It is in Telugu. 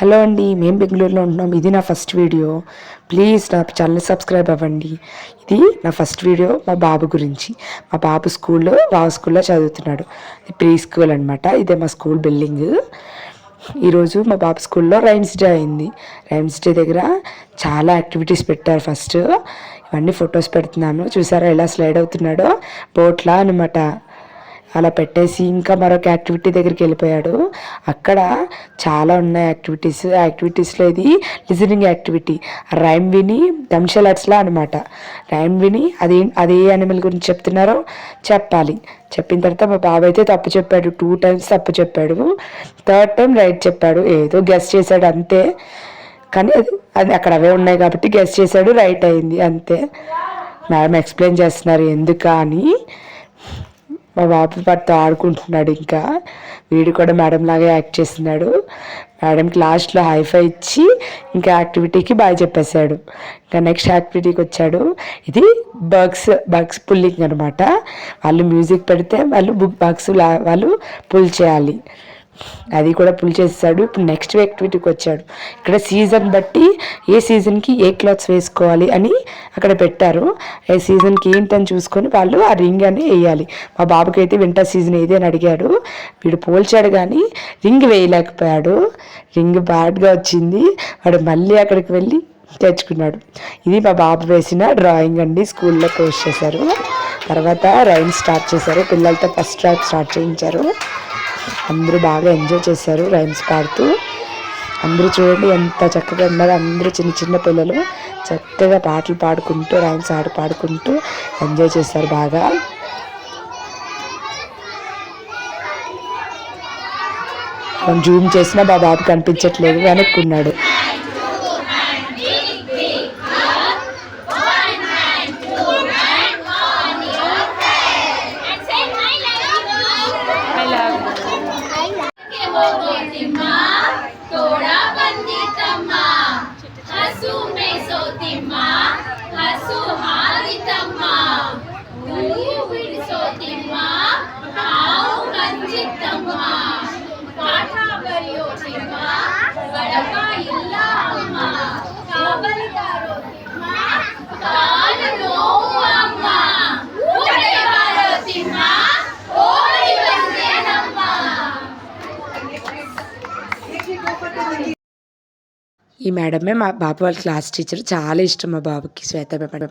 హలో అండి, మేము బెంగళూరులో ఉంటున్నాం. ఇది నా ఫస్ట్ వీడియో. ప్లీజ్ నా ఛానల్ సబ్స్క్రైబ్ అవ్వండి. ఇది నా ఫస్ట్ వీడియో మా బాబు గురించి. మా బాబు స్కూల్లో చదువుతున్నాడు. ప్రీ స్కూల్ అనమాట. ఇదే మా స్కూల్ బిల్డింగ్. ఈరోజు మా బాబు స్కూల్లో రైమ్స్ డే అయింది. రైమ్స్ డే దగ్గర చాలా యాక్టివిటీస్ పెట్టారు. ఫస్ట్ ఇవన్నీ ఫొటోస్ పెడుతున్నాను, చూసారా ఎలా స్లైడ్ అవుతున్నాడో, బోట్లా అనమాట. అలా పెట్టేసి ఇంకా మరొక యాక్టివిటీ దగ్గరికి వెళ్ళిపోయాడు. అక్కడ చాలా ఉన్నాయి యాక్టివిటీస్లో ఇది లిజనింగ్ యాక్టివిటీ. రైమ్ విని దంషలట్స్లా అనమాట. రైమ్ విని అదే యానిమల్ గురించి చెప్తున్నారో చెప్పాలి. చెప్పిన తర్వాత మా బాబు అయితే తప్పు చెప్పాడు. 2 times తప్పు చెప్పాడు. 3rd time రైట్ చెప్పాడు. ఏదో గెస్ చేశాడు అంతే, కానీ అది అక్కడ అవే ఉన్నాయి కాబట్టి గెస్ చేశాడు, రైట్ అయింది అంతే. మేడం ఎక్స్ప్లెయిన్ చేస్తున్నారు ఎందుకా అని. మా బాబు వాటితో ఆడుకుంటున్నాడు. ఇంకా వీడు కూడా మేడం లాగే యాక్ట్ చేస్తున్నాడు. మేడంకి లాస్ట్లో హైఫై ఇచ్చి ఇంకా యాక్టివిటీకి బాగా చెప్పేశాడు. ఇంకా నెక్స్ట్ యాక్టివిటీకి వచ్చాడు. ఇది బగ్స్ పుల్లింగ్ అనమాట. వాళ్ళు మ్యూజిక్ పెడితే వాళ్ళు పుల్ చేయాలి. అది కూడా పుల్ చేసేసాడు. ఇప్పుడు నెక్స్ట్ యాక్టివిటీకి వచ్చాడు. ఇక్కడ సీజన్ బట్టి ఏ సీజన్కి ఏ క్లాత్స్ వేసుకోవాలి అని అక్కడ పెట్టారు. ఏ సీజన్కి ఏంటని చూసుకొని వాళ్ళు ఆ రింగ్ అని వేయాలి. మా బాబుకి అయితే వింటర్ సీజన్ ఏది అని అడిగాడు. వీడు పోల్చాడు కానీ రింగ్ వేయలేకపోయాడు. రింగ్ బ్యాడ్గా వచ్చింది. వాడు మళ్ళీ అక్కడికి వెళ్ళి తెచ్చుకున్నాడు. ఇది మా బాబు వేసిన డ్రాయింగ్ అండి. స్కూల్లో పోస్ట్ చేశారు. తర్వాత రైమ్ స్టార్ట్ చేశారు. పిల్లలతో ఫస్ట్ ట్రాక్ స్టార్ట్ చేయించారు. అందరూ బాగా ఎంజాయ్ చేశారు రైమ్స్ పాడుతూ. అందరూ చూడండి ఎంత చక్కగా ఉన్నారు. అందరూ చిన్న చిన్న పిల్లలు చక్కగా పాటలు పాడుకుంటూ రైమ్స్ పాడుకుంటూ ఎంజాయ్ చేశారు బాగా. జూమ్ చేసినా మా బాబు కనిపించట్లేదు, వెనక్కున్నాడు. ఈ మేడమే మా బాబు వాళ్ళ క్లాస్ టీచర్. చాలా ఇష్టం మా బాబుకి, శ్వేత మేడం.